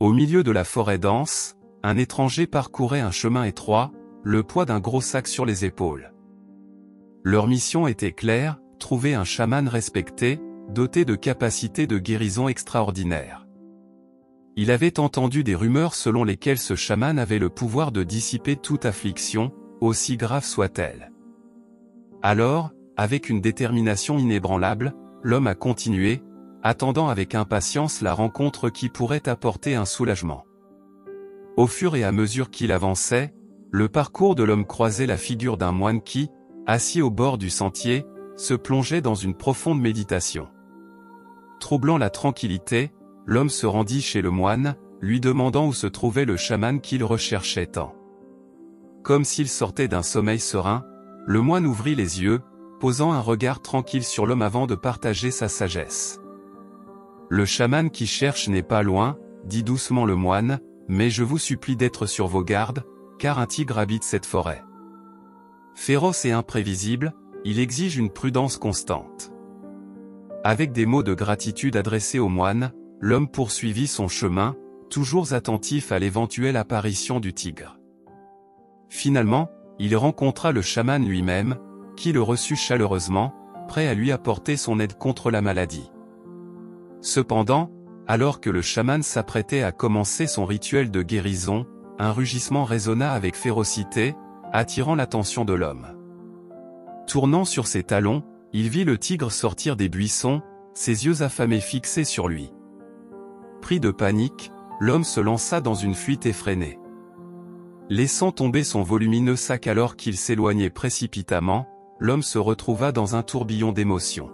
Au milieu de la forêt dense, un étranger parcourait un chemin étroit, le poids d'un gros sac sur les épaules. Leur mission était claire, trouver un chaman respecté, doté de capacités de guérison extraordinaires. Il avait entendu des rumeurs selon lesquelles ce chaman avait le pouvoir de dissiper toute affliction, aussi grave soit-elle. Alors, avec une détermination inébranlable, l'homme a continué, attendant avec impatience la rencontre qui pourrait apporter un soulagement. Au fur et à mesure qu'il avançait, le parcours de l'homme croisait la figure d'un moine qui, assis au bord du sentier, se plongeait dans une profonde méditation. Troublant la tranquillité, l'homme se rendit chez le moine, lui demandant où se trouvait le chaman qu'il recherchait tant. Comme s'il sortait d'un sommeil serein, le moine ouvrit les yeux, posant un regard tranquille sur l'homme avant de partager sa sagesse. Le chaman qui cherche n'est pas loin, dit doucement le moine, mais je vous supplie d'être sur vos gardes, car un tigre habite cette forêt. Féroce et imprévisible, il exige une prudence constante. Avec des mots de gratitude adressés au moine, l'homme poursuivit son chemin, toujours attentif à l'éventuelle apparition du tigre. Finalement, il rencontra le chaman lui-même, qui le reçut chaleureusement, prêt à lui apporter son aide contre la maladie. Cependant, alors que le chaman s'apprêtait à commencer son rituel de guérison, un rugissement résonna avec férocité, attirant l'attention de l'homme. Tournant sur ses talons, il vit le tigre sortir des buissons, ses yeux affamés fixés sur lui. Pris de panique, l'homme se lança dans une fuite effrénée. Laissant tomber son volumineux sac alors qu'il s'éloignait précipitamment, l'homme se retrouva dans un tourbillon d'émotions.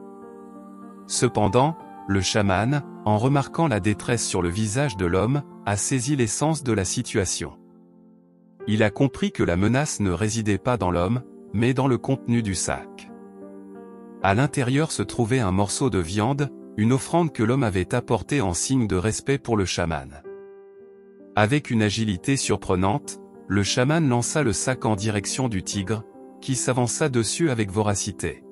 Cependant, le chaman, en remarquant la détresse sur le visage de l'homme, a saisi l'essence de la situation. Il a compris que la menace ne résidait pas dans l'homme, mais dans le contenu du sac. À l'intérieur se trouvait un morceau de viande, une offrande que l'homme avait apportée en signe de respect pour le chaman. Avec une agilité surprenante, le chaman lança le sac en direction du tigre, qui s'avança dessus avec voracité.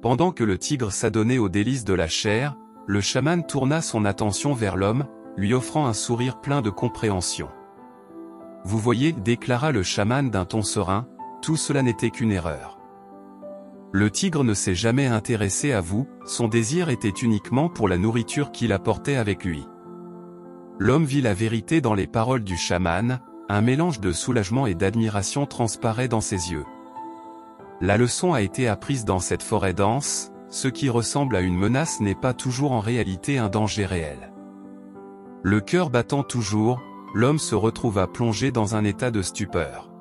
Pendant que le tigre s'adonnait aux délices de la chair, le chaman tourna son attention vers l'homme, lui offrant un sourire plein de compréhension. « Vous voyez, déclara le chaman d'un ton serein, tout cela n'était qu'une erreur. Le tigre ne s'est jamais intéressé à vous, son désir était uniquement pour la nourriture qu'il apportait avec lui. » L'homme vit la vérité dans les paroles du chaman, un mélange de soulagement et d'admiration transparaît dans ses yeux. La leçon a été apprise dans cette forêt dense, ce qui ressemble à une menace n'est pas toujours en réalité un danger réel. Le cœur battant toujours, l'homme se retrouva plongé dans un état de stupeur.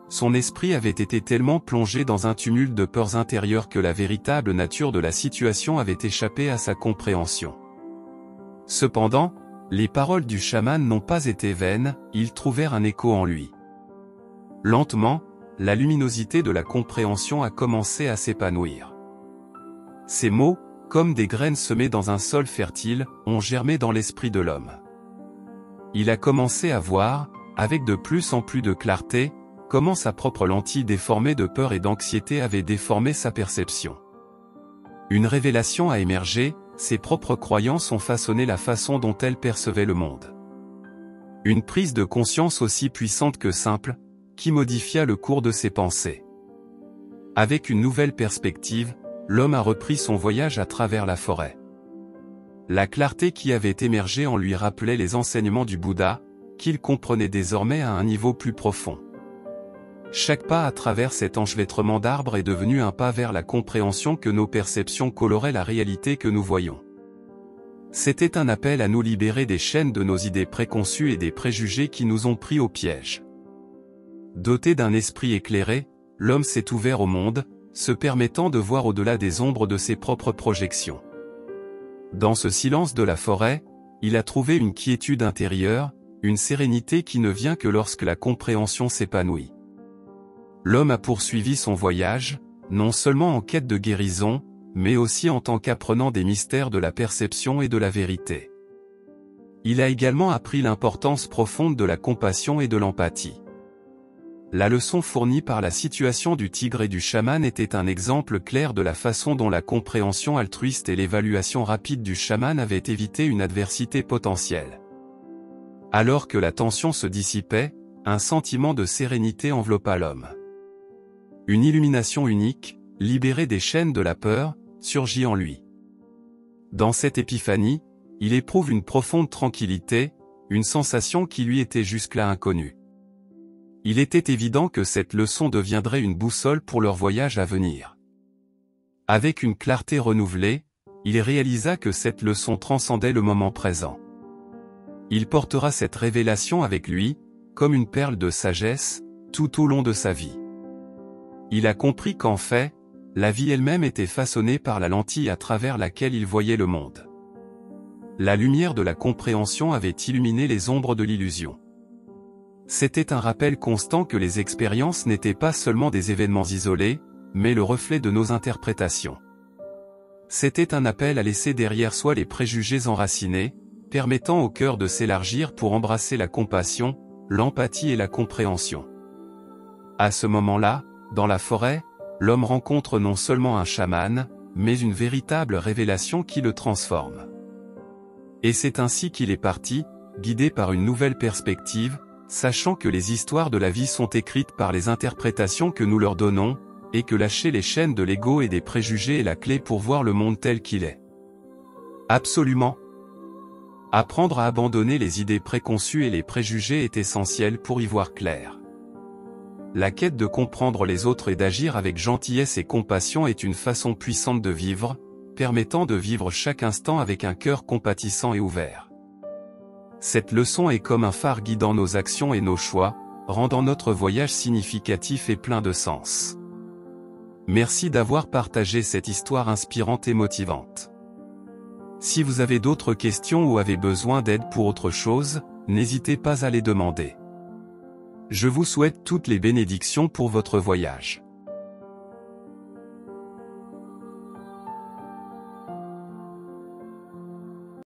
Son esprit avait été tellement plongé dans un tumulte de peurs intérieures que la véritable nature de la situation avait échappé à sa compréhension. Cependant, les paroles du chaman n'ont pas été vaines, ils trouvèrent un écho en lui. Lentement, la luminosité de la compréhension a commencé à s'épanouir. Ces mots, comme des graines semées dans un sol fertile, ont germé dans l'esprit de l'homme. Il a commencé à voir, avec de plus en plus de clarté, comment sa propre lentille déformée de peur et d'anxiété avait déformé sa perception. Une révélation a émergé, ses propres croyances ont façonné la façon dont elle percevait le monde. Une prise de conscience aussi puissante que simple, qui modifia le cours de ses pensées. Avec une nouvelle perspective, l'homme a repris son voyage à travers la forêt. La clarté qui avait émergé en lui rappelait les enseignements du Bouddha, qu'il comprenait désormais à un niveau plus profond. Chaque pas à travers cet enchevêtrement d'arbres est devenu un pas vers la compréhension que nos perceptions coloraient la réalité que nous voyons. C'était un appel à nous libérer des chaînes de nos idées préconçues et des préjugés qui nous ont pris au piège. Doté d'un esprit éclairé, l'homme s'est ouvert au monde, se permettant de voir au-delà des ombres de ses propres projections. Dans ce silence de la forêt, il a trouvé une quiétude intérieure, une sérénité qui ne vient que lorsque la compréhension s'épanouit. L'homme a poursuivi son voyage, non seulement en quête de guérison, mais aussi en tant qu'apprenant des mystères de la perception et de la vérité. Il a également appris l'importance profonde de la compassion et de l'empathie. La leçon fournie par la situation du tigre et du chaman était un exemple clair de la façon dont la compréhension altruiste et l'évaluation rapide du chaman avaient évité une adversité potentielle. Alors que la tension se dissipait, un sentiment de sérénité enveloppa l'homme. Une illumination unique, libérée des chaînes de la peur, surgit en lui. Dans cette épiphanie, il éprouve une profonde tranquillité, une sensation qui lui était jusque-là inconnue. Il était évident que cette leçon deviendrait une boussole pour leur voyage à venir. Avec une clarté renouvelée, il réalisa que cette leçon transcendait le moment présent. Il portera cette révélation avec lui, comme une perle de sagesse, tout au long de sa vie. Il a compris qu'en fait, la vie elle-même était façonnée par la lentille à travers laquelle il voyait le monde. La lumière de la compréhension avait illuminé les ombres de l'illusion. C'était un rappel constant que les expériences n'étaient pas seulement des événements isolés, mais le reflet de nos interprétations. C'était un appel à laisser derrière soi les préjugés enracinés, permettant au cœur de s'élargir pour embrasser la compassion, l'empathie et la compréhension. À ce moment-là, dans la forêt, l'homme rencontre non seulement un chaman, mais une véritable révélation qui le transforme. Et c'est ainsi qu'il est parti, guidé par une nouvelle perspective, sachant que les histoires de la vie sont écrites par les interprétations que nous leur donnons, et que lâcher les chaînes de l'ego et des préjugés est la clé pour voir le monde tel qu'il est. Absolument. Apprendre à abandonner les idées préconçues et les préjugés est essentiel pour y voir clair. La quête de comprendre les autres et d'agir avec gentillesse et compassion est une façon puissante de vivre, permettant de vivre chaque instant avec un cœur compatissant et ouvert. Cette leçon est comme un phare guidant nos actions et nos choix, rendant notre voyage significatif et plein de sens. Merci d'avoir partagé cette histoire inspirante et motivante. Si vous avez d'autres questions ou avez besoin d'aide pour autre chose, n'hésitez pas à les demander. Je vous souhaite toutes les bénédictions pour votre voyage.